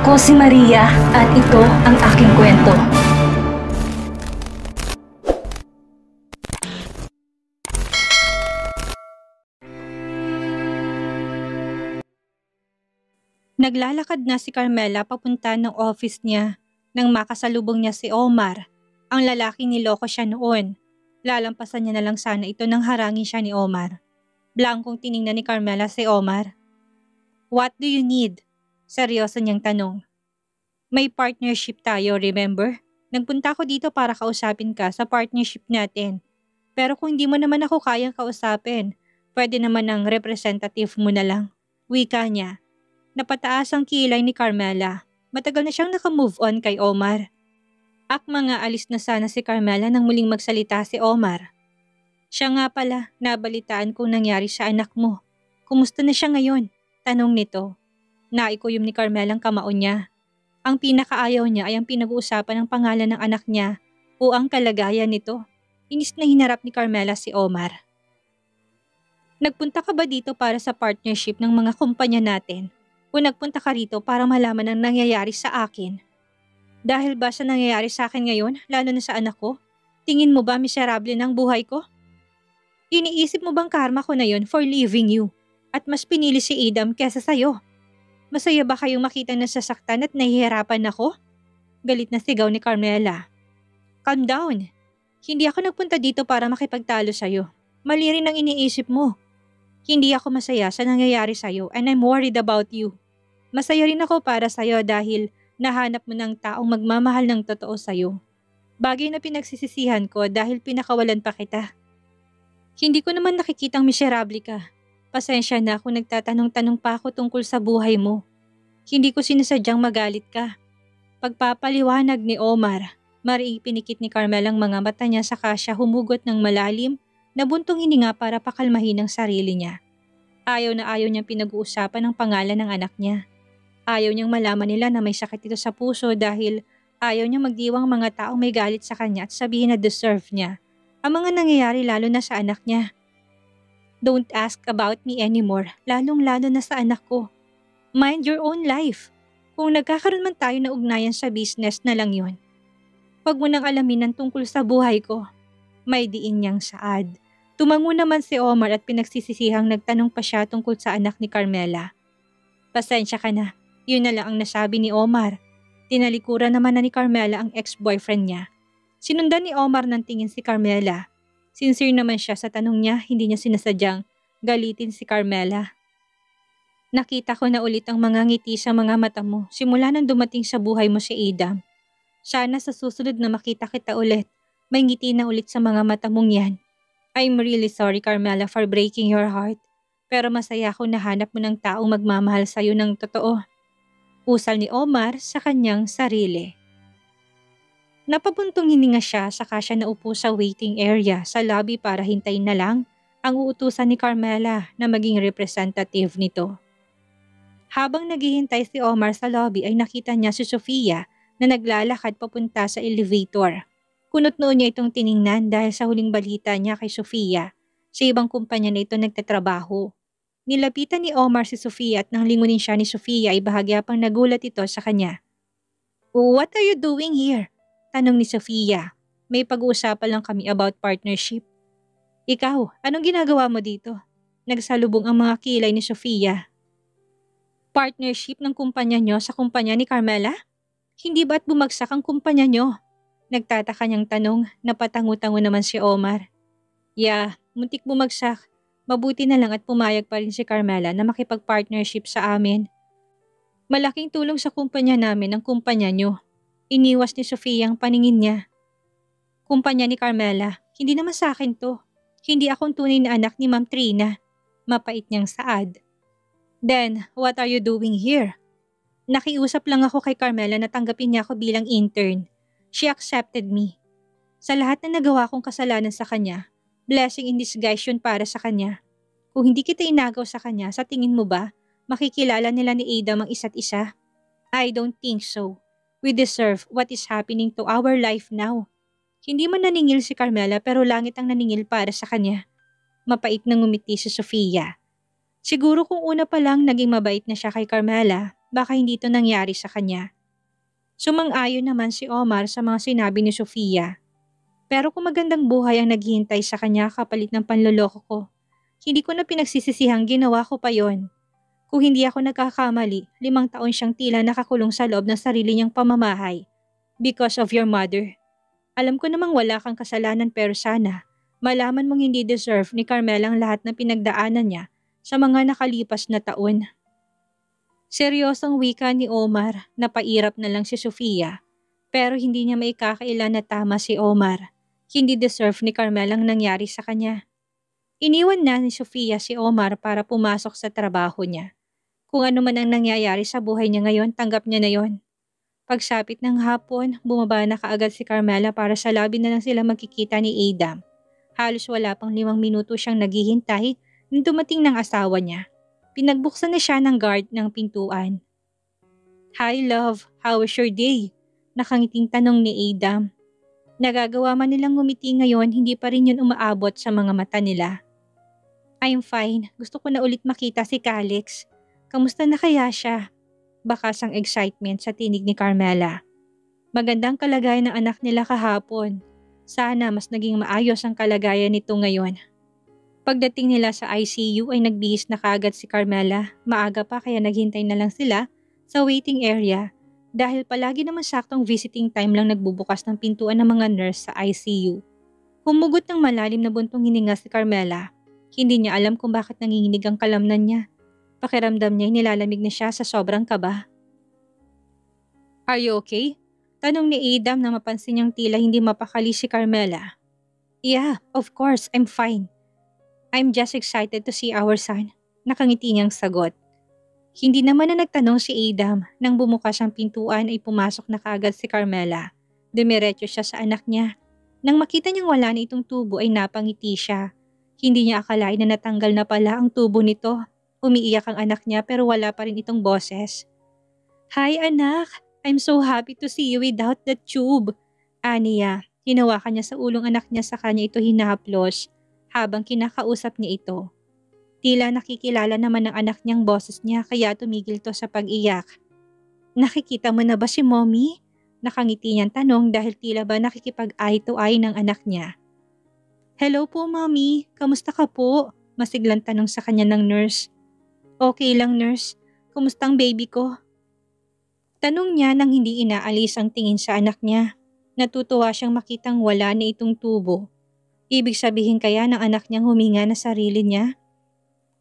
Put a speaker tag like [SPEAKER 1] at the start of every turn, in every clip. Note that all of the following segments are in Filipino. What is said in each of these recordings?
[SPEAKER 1] Ako si Maria at ito ang aking kwento.
[SPEAKER 2] Naglalakad na si Carmela papunta ng office niya nang makasalubong niya si Omar, ang lalaking niloko siya noon. Lalampasan niya na lang sana ito nang harangin siya ni Omar. Blankong tiningnan ni Carmela si Omar. "What do you need?" Seryoso niyang tanong. "May partnership tayo, remember? Nagpunta ako dito para kausapin ka sa partnership natin. Pero kung hindi mo naman ako kayang kausapin, pwede naman ang representative mo na lang." Wika niya. Napataas ang kilay ni Carmela. Matagal na siyang nakamove on kay Omar. Mga alis na sana si Carmela nang muling magsalita si Omar. "Siya nga pala, nabalitaan kong nangyari sa anak mo. Kumusta na siya ngayon?" Tanong nito. Naikuyom ni Carmela ang kamao niya. Ang pinakaayaw niya ay ang pinag-uusapan ng pangalan ng anak niya o ang kalagayan nito. Inis na hinarap ni Carmela si Omar. "Nagpunta ka ba dito para sa partnership ng mga kumpanya natin? O nagpunta ka rito para malaman ang nangyayari sa akin? Dahil ba sa nangyayari sa akin ngayon, lalo na sa anak ko? Tingin mo ba miserable ng buhay ko? Iniisip mo bang karma ko na yon for leaving you? At mas pinili si Adam kesa sa'yo? Masaya ba kayong makita na sasaktan at nahihirapan ako?" Galit na sigaw ni Carmela. "Calm down. Hindi ako nagpunta dito para makipagtalo sa'yo. Mali rin ang iniisip mo. Hindi ako masaya sa nangyayari sa'yo and I'm worried about you. Masaya rin ako para sa'yo dahil nahanap mo ng taong magmamahal ng totoo sa'yo. Bagay na pinagsisisihan ko dahil pinakawalan pa kita. Hindi ko naman nakikitang miserable ka. Pasensya na kung nagtatanong-tanong pa ako tungkol sa buhay mo. Hindi ko sinasadyang magalit ka." Pagpapaliwanag ni Omar, pinikit ni Carmela ang mga mata niya saka siya humugot ng malalim na buntong hininga para pakalmahin ang sarili niya. Ayaw na ayaw niyang pinag-uusapan ang pangalan ng anak niya. Ayaw niyang malaman nila na may sakit ito sa puso dahil ayaw niyang magdiwang mga taong may galit sa kanya at sabihin na deserve niya ang mga nangyayari lalo na sa anak niya. "Don't ask about me anymore, lalong-lalo na sa anak ko. Mind your own life. Kung nagkakaroon man tayo ng ugnayan sa business na lang yun. Huwag mo nang alamin ang tungkol sa buhay ko." May diin niyang saad. Tumango naman si Omar at pinagsisisihang nagtanong pa siya tungkol sa anak ni Carmela. "Pasensya ka na." Yun na lang ang nasabi ni Omar. Tinalikuran naman na ni Carmela ang ex-boyfriend niya. Sinundan ni Omar ng tingin si Carmela. Sincere naman siya sa tanong niya, hindi niya sinasadyang galitin si Carmela. "Nakita ko na ulit ang mga ngiti sa mga mata mo simula nang dumating sa buhay mo si Adam. Sana sa susunod na makita kita ulit, may ngiti na ulit sa mga mata mong yan. I'm really sorry, Carmela, for breaking your heart. Pero masaya ako na hanap mo ng taong magmamahal sa'yo ng totoo." Usal ni Omar sa kanyang sarili. Napabuntong hininga siya saka siya naupo sa waiting area sa lobby para hintayin na lang ang uutusan ni Carmela na maging representative nito. Habang naghihintay si Omar sa lobby ay nakita niya si Sofia na naglalakad papunta sa elevator. Kunot noon niya itong tiningnan dahil sa huling balita niya kay Sofia, sa ibang kumpanya na ito nagtatrabaho. Nilapitan ni Omar si Sofia at nang lingunin siya ni Sofia ay bahagya pang nagulat ito sa kanya. "What are you doing here?" Tanong ni Sofia. "May pag-uusapan lang kami about partnership." "Ikaw, anong ginagawa mo dito?" Nagsalubong ang mga kilay ni Sofia. "Partnership ng kumpanya nyo sa kumpanya ni Carmela? Hindi ba't bumagsak ang kumpanya nyo?" Nagtataka niyang tanong. Napatango-tango naman si Omar. "Yeah, muntik bumagsak. Mabuti na lang at pumayag pa rin si Carmela na makipag-partnership sa amin. Malaking tulong sa kumpanya namin ang kumpanya nyo." Iniwas ni Sofia ang paningin niya. "Kumpanya ni Carmela, hindi naman sa akin to. Hindi akong tunay na anak ni Ma'am Trina." Mapait niyang saad. "Then, what are you doing here?" "Nakiusap lang ako kay Carmela na tanggapin niya ako bilang intern. She accepted me. Sa lahat na nagawa kong kasalanan sa kanya, blessing in disguise yun para sa kanya. Kung hindi kita inagaw sa kanya, sa tingin mo ba, makikilala nila ni Adam ang isa't isa? I don't think so. We deserve what is happening to our life now." Hindi man naningil si Carmela pero langit ang naningil para sa kanya. Mapait na ngumiti si Sofia. Siguro kung una pa lang naging mabait na siya kay Carmela, baka hindi ito nangyari sa kanya. Sumang-ayon naman si Omar sa mga sinabi ni Sofia. Pero kung magandang buhay ang naghihintay sa kanya kapalit ng panloloko ko, hindi ko na pinagsisisihang ginawa ko pa yon. Kung hindi ako nagkakamali, 5 taon siyang tila nakakulong sa loob ng sarili niyang pamamahay. Because of your mother. Alam ko namang wala kang kasalanan pero sana, malaman mong hindi deserve ni Carmela ang lahat ng pinagdaanan niya sa mga nakalipas na taon. Seryosong wika ni Omar, napairap na lang si Sofia. Pero hindi niya maikakaila na tama si Omar. Hindi deserve ni Carmela ang nangyari sa kanya. Iniwan na ni Sofia si Omar para pumasok sa trabaho niya. Kung ano man ang nangyayari sa buhay niya ngayon, tanggap niya na yon. Pagsapit ng hapon, bumaba na kaagad si Carmela para sa lobby na lang sila magkikita ni Adam. Halos wala pang 5 minuto siyang naghihintay nung dumating ng asawa niya. Pinagbuksan na siya ng guard ng pintuan. "Hi love, how was your day?" Nakangiting tanong ni Adam. Nagagawa man nilang ngumiti ngayon, hindi pa rin yun umaabot sa mga mata nila. "I'm fine, gusto ko na ulit makita si Calix. Kamusta na kaya siya?" Bakas ang excitement sa tinig ni Carmela. Magandang kalagayan ng anak nila kahapon. Sana mas naging maayos ang kalagayan nito ngayon. Pagdating nila sa ICU ay nagbihis na kaagad si Carmela. Maaga pa kaya naghintay na lang sila sa waiting area dahil palagi naman saktong visiting time lang nagbubukas ng pintuan ng mga nurse sa ICU. Humugot ng malalim na buntong hininga si Carmela. Hindi niya alam kung bakit nanginginig ang kalamnan niya. Pakiramdam niya nilalamig na siya sa sobrang kaba. "Are you okay?" Tanong ni Adam na mapansin niyang tila hindi mapakali si Carmela. "Yeah, of course, I'm fine. I'm just excited to see our son." Nakangiti niyang sagot. Hindi naman na nagtanong si Adam. Nang bumukas ang pintuan ay pumasok na kaagad si Carmela. Dumiretso siya sa anak niya. Nang makita niyang wala na itong tubo ay napangiti siya. Hindi niya akalain na natanggal na pala ang tubo nito. Umiiyak ang anak niya pero wala pa rin itong boses. "Hi anak, I'm so happy to see you without the tube." Aniya, hinawakan niya sa ulong anak niya sa kanya ito hinahaplos habang kinakausap niya ito. Tila nakikilala naman ng anak niyang boses niya kaya tumigil to sa pag-iyak. "Nakikita mo na ba si Mommy?" Nakangiti niyang tanong dahil tila ba nakikipag-eye to eye ng anak niya. "Hello po Mommy, kamusta ka po?" Masiglang tanong sa kanya ng nurse. "Okay lang nurse, kumusta ang baby ko?" Tanong niya nang hindi inaalis ang tingin sa anak niya. Natutuwa siyang makitang wala na itong tubo. Ibig sabihin kaya ng anak niyang huminga na sarili niya?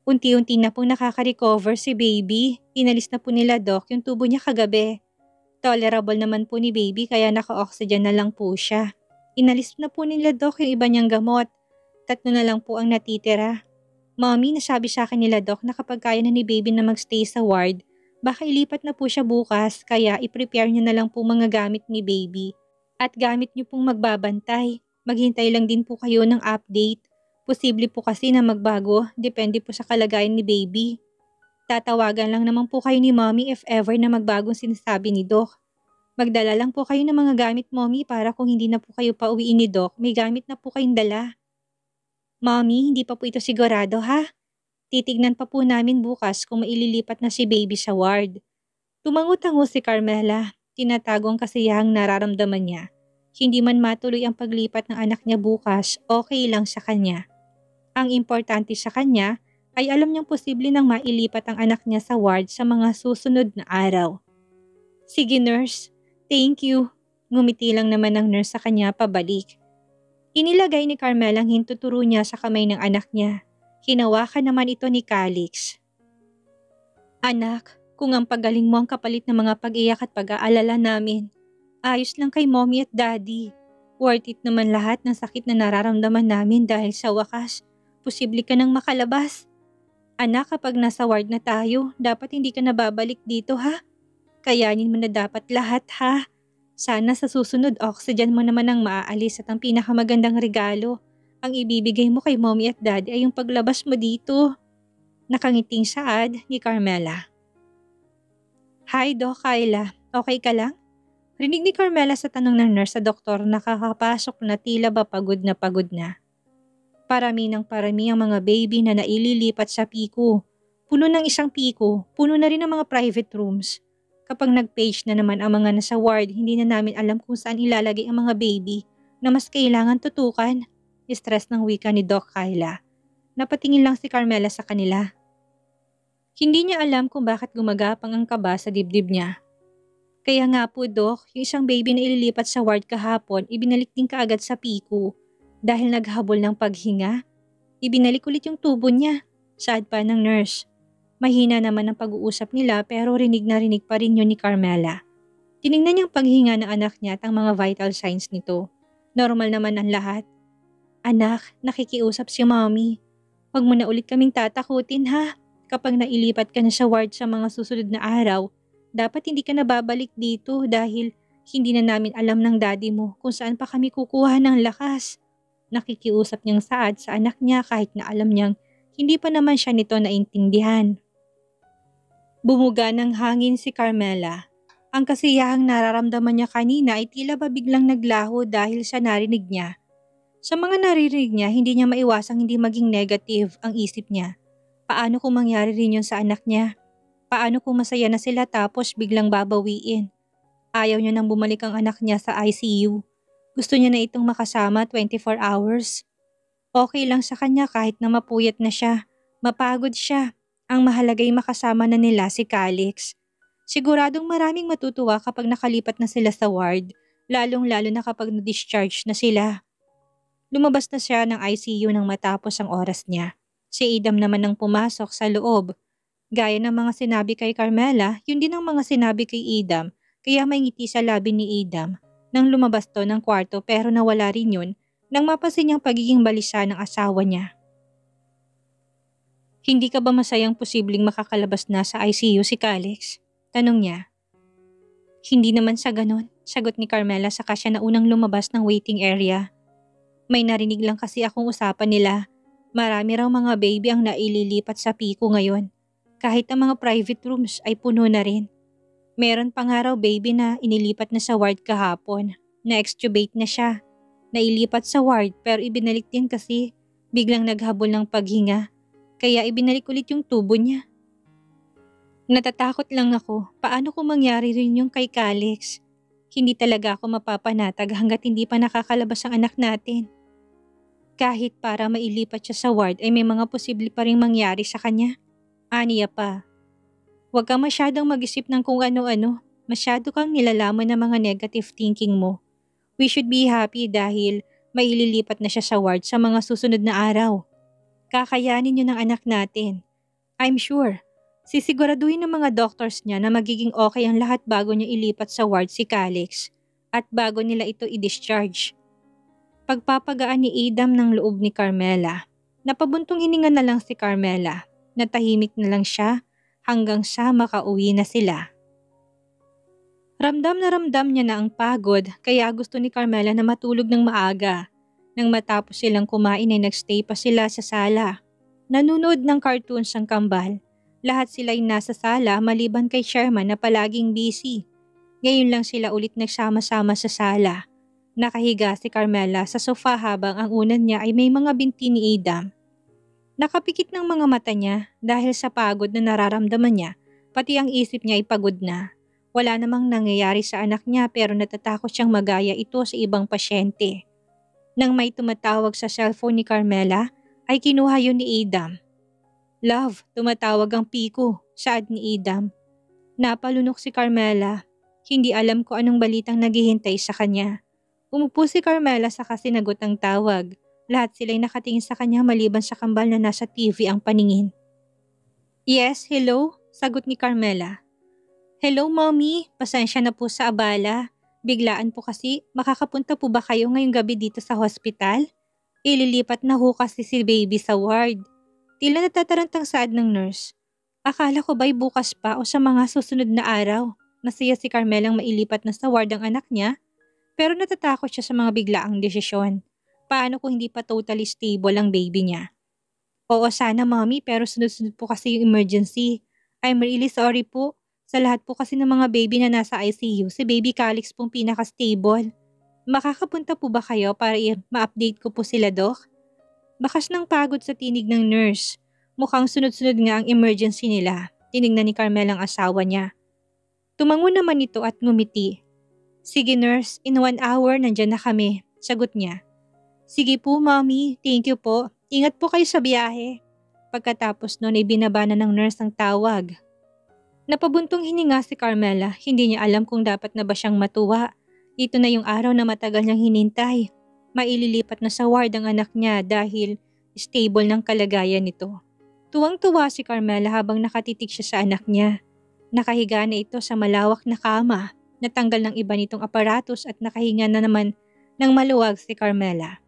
[SPEAKER 2] Unti-unti na pong nakaka-recover si baby. Inalis na po nila doc yung tubo niya kagabi. Tolerable naman po ni baby kaya naka-oxygen na lang po siya. Inalis na po nila doc yung iba niyang gamot. 3 na lang po ang natitira. Mommy, nasabi sa akin nila doc na kapag kaya na ni baby na magstay sa ward, baka ilipat na po siya bukas kaya i-prepare niyo na lang po mga gamit ni baby. At gamit niyo pong magbabantay. Maghintay lang din po kayo ng update. Posible po kasi na magbago, depende po sa kalagayan ni baby. Tatawagan lang naman po kayo ni Mommy if ever na magbagong sinasabi ni Doc. Magdala lang po kayo ng mga gamit Mommy para kung hindi na po kayo pauwiin ni Doc, may gamit na po kayong dala. Mommy, hindi pa po ito sigurado ha? Titignan pa po namin bukas kung maililipat na si baby sa ward. Tumango-tango si Carmela. Tinatago ang kasiyahang nararamdaman niya. Hindi man matuloy ang paglipat ng anak niya bukas, okay lang sa kanya. Ang importante sa kanya ay alam niyang posible nang mailipat ang anak niya sa ward sa mga susunod na araw. "Sige nurse, thank you." Ngumiti lang naman ang nurse sa kanya pabalik. Inilagay ni Carmela ang hintuturo niya sa kamay ng anak niya. Hinawakan naman ito ni Calix. "Anak, kung ang pagaling mo ang kapalit ng mga pag-iyak at pag-aalala namin, ayos lang kay Mommy at Daddy. Worth it naman lahat ng sakit na nararamdaman namin dahil sa wakas, posible ka nang makalabas. Anak, kapag nasa ward na tayo, dapat hindi ka na babalik dito ha? Kayanin mo na dapat lahat ha? Sana sa susunod oxygen mo naman ang maaalis at ang pinakamagandang regalo. Ang ibibigay mo kay Mommy at Daddy ay yung paglabas mo dito." Nakangiting saad ni Carmela. "Hi Doc Kyla, okay ka lang?" Rinig ni Carmela sa tanong ng nurse sa doktor na kakapasok na tila ba pagod na pagod na. Parami ng parami ang mga baby na naililipat sa PICU. Puno ng isang PICU, puno na rin ang mga private rooms. Kapag nag-page na naman ang mga nasa ward, hindi na namin alam kung saan ilalagay ang mga baby na mas kailangan tutukan. Stress ng wika ni Doc Kyla. Napatingin lang si Carmela sa kanila. Hindi niya alam kung bakit gumagapang ang kaba sa dibdib niya. Kaya nga po, Doc, yung isang baby na ililipat sa ward kahapon, ibinalik din kaagad sa PICU. Dahil naghabol ng paghinga, ibinalik ulit yung tubo niya. Saad pa ng nurse. Mahina naman ang pag-uusap nila pero rinig na rinig pa rin yun ni Carmela. Tinignan niyang paghinga ng anak niya at ang mga vital signs nito. Normal naman ang lahat. Anak, nakikiusap si mommy. Huwag mo na ulit kaming tatakutin ha. Kapag nailipat ka na sa ward sa mga susunod na araw, dapat hindi ka na babalik dito dahil hindi na namin alam ng daddy mo kung saan pa kami kukuha ng lakas. Nakikiusap niyang Saad sa anak niya kahit na alam niyang hindi pa naman siya nito naintindihan. Bumuga ng hangin si Carmela. Ang kasiyahang nararamdaman niya kanina ay tila ba biglang naglaho dahil sa narinig niya. Sa mga naririnig niya, hindi niya maiwasang hindi maging negative ang isip niya. Paano kung mangyari rin yun sa anak niya? Paano kung masaya na sila tapos biglang babawiin? Ayaw niya nang bumalik ang anak niya sa ICU. Gusto niya na itong makasama 24 hours. Okay lang sa kanya kahit na mapuyat na siya. Mapagod siya. Ang mahalagay makasama na nila si Calix. Siguradong maraming matutuwa kapag nakalipat na sila sa ward, lalong-lalo na kapag na-discharge na sila. Lumabas na siya ng ICU nang matapos ang oras niya. Si Adam naman ang pumasok sa loob. Gaya ng mga sinabi kay Carmela, yun din ang mga sinabi kay Adam, kaya may ngiti sa labi ni Adam nang lumabas to ng kwarto pero nawala rin yun nang mapasin niyang pagiging balisa ng asawa niya. Hindi ka ba masayang posibleng makakalabas na sa ICU si Calix? Tanong niya. Hindi naman sa ganon, sagot ni Carmela saka siya na unang lumabas ng waiting area. May narinig lang kasi akong usapan nila. Marami raw mga baby ang naililipat sa PICU ngayon. Kahit ang mga private rooms ay puno na rin. Meron pa nga raw baby na inilipat na sa ward kahapon. Na-extubate na siya. Nailipat sa ward pero ibinalik din kasi biglang naghabol ng paghinga. Kaya ibinalik ulit yung tubo niya. Natatakot lang ako. Paano kung mangyari rin yung kay Calix? Hindi talaga ako mapapanatag hanggat hindi pa nakakalabas ang anak natin. Kahit para mailipat siya sa ward ay may mga posible pa rin mangyari sa kanya. Aniya pa. Huwag kang masyadong mag-isip ng kung ano-ano. Masyado kang nilalaman ng mga negative thinking mo. We should be happy dahil maililipat na siya sa ward sa mga susunod na araw. Kakayanin yun ng anak natin. I'm sure. Sisiguraduhin ng mga doctors niya na magiging okay ang lahat bago niya ilipat sa ward si Calix at bago nila ito i-discharge. Pagpapagaan ni Adam ng loob ni Carmela. Napabuntong hininga na lang si Carmela. Natahimik na lang siya hanggang sa makauwi na sila. Ramdam niya na ang pagod kaya gusto ni Carmela na matulog ng maaga. Nang matapos silang kumain ay nagstay pa sila sa sala. Nanunood ng cartoons ang kambal. Lahat sila ay nasa sala maliban kay Sherman na palaging busy. Ngayon lang sila ulit nagsama-sama sa sala. Nakahiga si Carmela sa sofa habang ang unan niya ay may mga binti ni Adam. Nakapikit ng mga mata niya dahil sa pagod na nararamdaman niya, pati ang isip niya ay pagod na. Wala namang nangyayari sa anak niya pero natatakot siyang magaya ito sa ibang pasyente. Nang may tumatawag sa cellphone ni Carmela, ay kinuha yun ni Adam. Love, tumatawag ang PICU, saad ni Adam. Napalunok si Carmela. Hindi alam ko anong balitang naghihintay sa kanya. Umupo si Carmela saka sinagot ang tawag. Lahat sila'y nakatingin sa kanya maliban sa kambal na nasa TV ang paningin. Yes, hello? Sagot ni Carmela. Hello, Mommy. Pasensya na po sa abala. Biglaan po kasi, makakapunta po ba kayo ngayong gabi dito sa hospital? Ililipat na ho kasi si baby sa ward. Tila natatarantang saad ng nurse. Akala ko ba'y bukas pa o sa mga susunod na araw? Nasaya si Carmelang mailipat na sa ward ang anak niya? Pero natatakot siya sa mga biglaang desisyon. Paano kung hindi pa totally stable ang baby niya? Oo sana mommy pero sunod-sunod po kasi yung emergency. I'm really sorry po. Sa lahat po kasi ng mga baby na nasa ICU, si baby Calix pong pinaka-stable. Makakapunta po ba kayo para ma-update ko po sila, Doc? Bakas ng pagod sa tinig ng nurse. Mukhang sunod-sunod nga ang emergency nila. Tinignan ni Carmel ang asawa niya. Tumango naman ito at ngumiti. Sige nurse, in 1 hour nandyan na kami, sagot niya. Sige po mommy, thank you po. Ingat po kayo sa biyahe. Pagkatapos noon ay binaba na ng nurse ang tawag. Napabuntong hininga si Carmela, hindi niya alam kung dapat na ba siyang matuwa. Ito na yung araw na matagal niyang hinintay. Maililipat na sa ward ang anak niya dahil stable ng kalagayan nito. Tuwang-tuwa si Carmela habang nakatitig siya sa anak niya. Nakahiga na ito sa malawak na kama, natanggal ng iba nitong aparatos at nakahinga na naman ng maluwag si Carmela.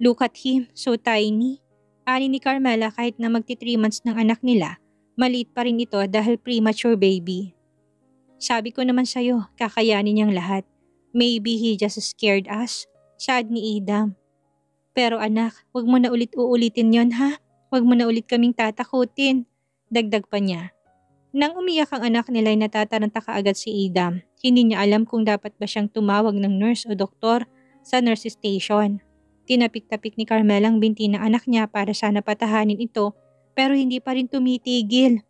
[SPEAKER 2] Look at him, so tiny. Ani ni Carmela kahit na magti 3 months ng anak nila, maliit pa rin ito dahil premature baby. Sabi ko naman sa'yo, kakayanin niyang lahat. Maybe he just scared us, saad ni Idam. Pero anak, wag mo na ulit uulitin yon ha? Wag mo na ulit kaming tatakutin, dagdag pa niya. Nang umiyak ang anak nila ay natataranta kaagad si Idam. Hindi niya alam kung dapat ba siyang tumawag ng nurse o doktor sa nurse station. Tinapik-tapik ni Carmela ang binti ng anak niya para sana patahanin ito pero hindi pa rin tumitigil.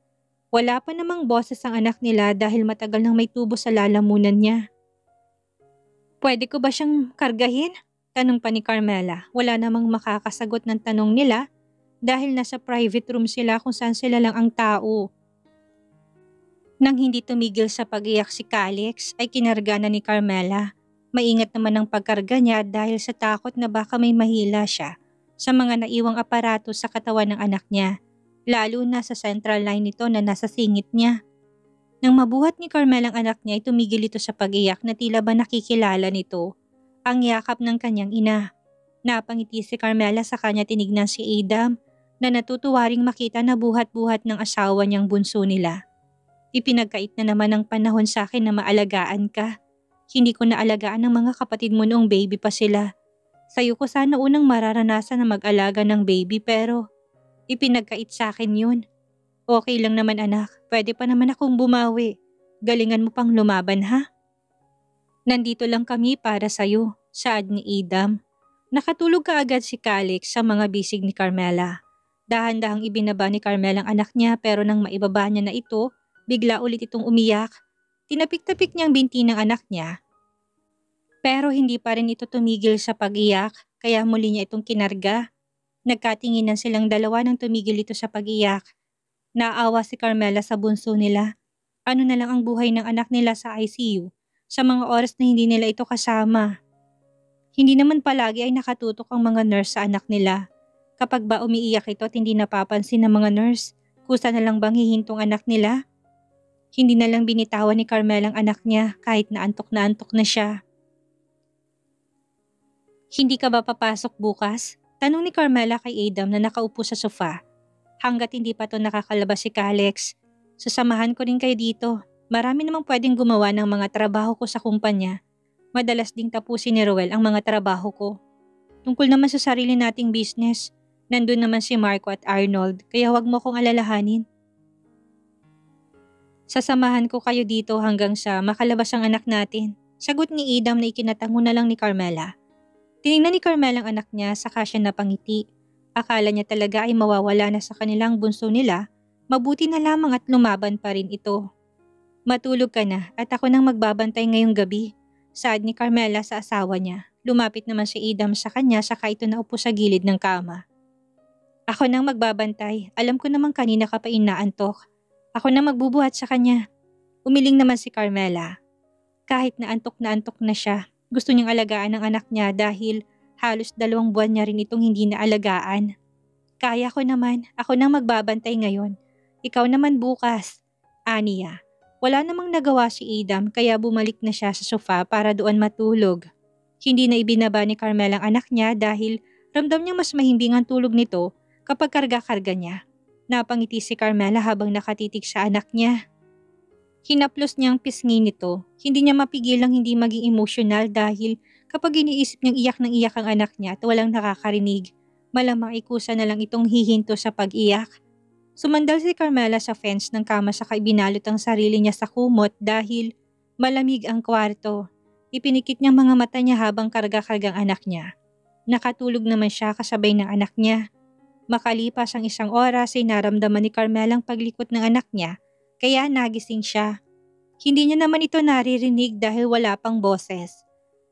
[SPEAKER 2] Wala pa namang boses ang anak nila dahil matagal nang may tubo sa lalamunan niya. Pwede ko ba siyang kargahin? Tanong pa ni Carmela. Wala namang makakasagot ng tanong nila dahil nasa private room sila kung saan sila lang ang tao. Nang hindi tumigil sa pag-iyak si Calix ay kinarga na ni Carmela. Maingat naman ang pagkarga niya dahil sa takot na baka may mahila siya sa mga naiwang aparato sa katawan ng anak niya, lalo na sa central line nito na nasa singit niya. Nang mabuhat ni Carmela ang anak niya ay tumigil ito sa pag-iyak na tila ba nakikilala nito ang yakap ng kanyang ina. Napangiti si Carmela sa kanya tinignan si Idam na natutuwa ring makita na buhat-buhat ng asawa niyang bunso nila. Ipinagkait na naman ang panahon sa akin na maalagaan ka. Hindi ko naalagaan ng mga kapatid mo noong baby pa sila. Sa'yo ko sana unang mararanasan na mag-alaga ng baby pero ipinagkait sa akin yun. Okay lang naman anak, pwede pa naman akong bumawi. Galingan mo pang lumaban ha? Nandito lang kami para sa'yo, saad ni Idam. Nakatulog kaagad si Calix sa mga bisig ni Carmela. Dahan-dahang ibinaba ni Carmela ang anak niya pero nang maibaba niya na ito, bigla ulit itong umiyak. Tinapik-tapik niya ang binti ng anak niya. Pero hindi pa rin ito tumigil sa pag-iyak, kaya muli niya itong kinarga. Nagkatinginan silang dalawa nang tumigil ito sa pag-iyak. Naawa si Carmela sa bunso nila. Ano na lang ang buhay ng anak nila sa ICU sa mga oras na hindi nila ito kasama. Hindi naman palagi ay nakatutok ang mga nurse sa anak nila. Kapag ba umiiyak ito at hindi napapansin ng mga nurse, kusa na lang bang hihintong anak nila? Hindi na lang binitawan ni Carmela ang anak niya kahit na antok na siya. Hindi ka ba papasok bukas? Tanong ni Carmela kay Adam na nakaupo sa sofa. Hanggat hindi pa to nakakalabas si Calix, sasamahan ko rin kayo dito. Marami namang pwedeng gumawa ng mga trabaho ko sa kumpanya. Madalas ding tapusin ni Roel ang mga trabaho ko. Tungkol naman sa sarili nating business, nandun naman si Marco at Arnold kaya wag mo kong alalahanin. Sasamahan ko kayo dito hanggang sa makalabas ang anak natin. Sagot ni Idam na ikinatango na lang ni Carmela. Tinignan ni Carmela ang anak niya saka siya napangiti. Akala niya talaga ay mawawala na sa kanilang bunso nila, mabuti na lamang at lumaban pa rin ito. Matulog ka na at ako nang magbabantay ngayong gabi, saad ni Carmela sa asawa niya. Lumapit naman si Idam sa kanya saka ito naupo sa gilid ng kama. Ako nang magbabantay, alam ko namang kanina ka pa inaantok. Ako na magbubuhat sa kanya. Umiling naman si Carmela. Kahit na antok na siya, gusto niyang alagaan ang anak niya dahil halos 2 buwan niya rin itong hindi naalagaan. Kaya ko naman, ako nang magbabantay ngayon. Ikaw naman bukas. Aniya. Wala namang nagawa si Idam kaya bumalik na siya sa sofa para doon matulog. Hindi na ibinaba ni Carmela ang anak niya dahil ramdam niyang mas mahimbing ang tulog nito kapag karga-karga niya. Napangiti si Carmela habang nakatitig sa anak niya. Hinaplos niyang pisngi nito. Hindi niya mapigilang hindi maging emosyonal dahil kapag iniisip niyang iyak ng iyak ang anak niya at walang nakakarinig, malamang ikusa na lang itong hihinto sa pag-iyak. Sumandal si Carmela sa fence ng kama saka ibinalot ang sarili niya sa kumot dahil malamig ang kwarto. Ipinikit niyang mga mata niya habang karga-kargang anak niya. Nakatulog naman siya kasabay ng anak niya. Makalipas ang 1 oras ay naramdaman ni Carmela ang paglikot ng anak niya, kaya nagising siya. Hindi niya naman ito naririnig dahil wala pang boses.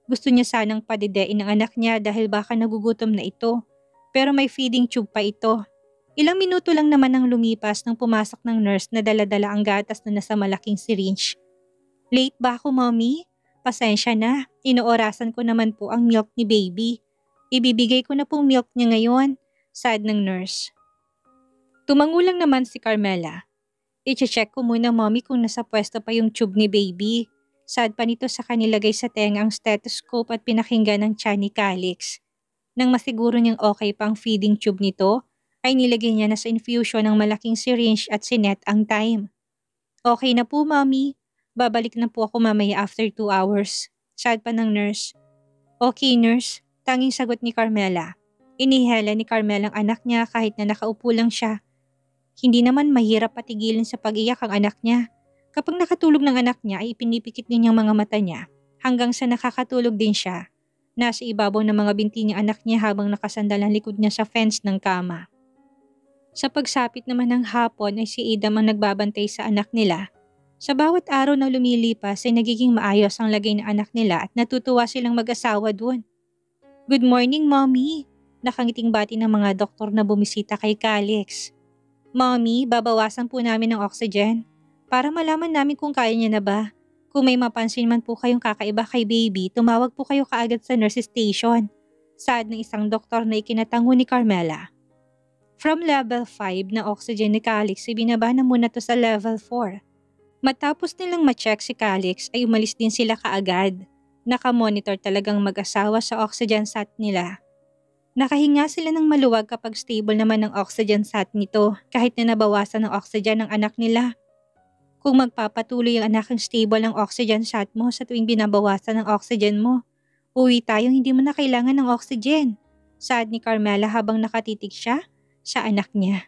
[SPEAKER 2] Gusto niya sanang padidein ang anak niya dahil baka nagugutom na ito. Pero may feeding tube pa ito. Ilang minuto lang naman ang lumipas nang pumasok ng nurse na dala-dala ang gatas na nasa malaking syringe. Late ba ako, mommy? Pasensya na, inoorasan ko naman po ang milk ni baby. Ibibigay ko na pong milk niya ngayon, sad ng nurse. Tumangulang naman si Carmela. I-check ko muna, mommy, kung nasa pwesto pa yung tube ni baby. Sad pa nito sa kanilagay sa tenga ang stethoscope at pinakinggan ng tiyan ni Calix. Nang masiguro niyang okay pang feeding tube nito, ay nilagay niya na sa infusion ng malaking syringe at sinet ang time. Okay na po, mommy. Babalik na po ako mamaya after 2 hours. Sad pa ng nurse. Okay, nurse. Tanging sagot ni Carmela. Inihela ni Carmela ang anak niya kahit na nakaupo lang siya. Hindi naman mahirap patigilin sa pag-iyak ang anak niya. Kapag nakatulog ng anak niya ay ipinipikit din niyang mga mata niya hanggang sa nakakatulog din siya. Nasa ibabaw ng mga binti niya anak niya habang nakasandal ang likod niya sa fence ng kama. Sa pagsapit naman ng hapon ay si Adam ang nagbabantay sa anak nila. Sa bawat araw na lumilipas ay nagiging maayos ang lagay ng anak nila at natutuwa silang mag-asawa doon. Good morning, mommy! Nakangiting bati ng mga doktor na bumisita kay Calix. Mommy, babawasan po namin ng oxygen para malaman namin kung kaya niya na ba. Kung may mapansin man po kayong kakaiba kay baby, tumawag po kayo kaagad sa nurse station. Sad ng isang doktor na ikinatango ni Carmela. From level 5 na oxygen ni Calix, ibinaba na muna to sa level 4. Matapos nilang ma-check si Calix ay umalis din sila kaagad. Naka-monitor talagang mag-asawa sa oxygen sat nila. Nakahinga sila ng maluwag kapag stable naman ang oxygen sat nito kahit na nabawasan ng oxygen ng anak nila. Kung magpapatuloy ang anak ng stable ng oxygen sat mo sa tuwing binabawasan ng oxygen mo, uwi tayong hindi mo na kailangan ng oxygen. Sad ni Carmela habang nakatitig siya sa anak niya.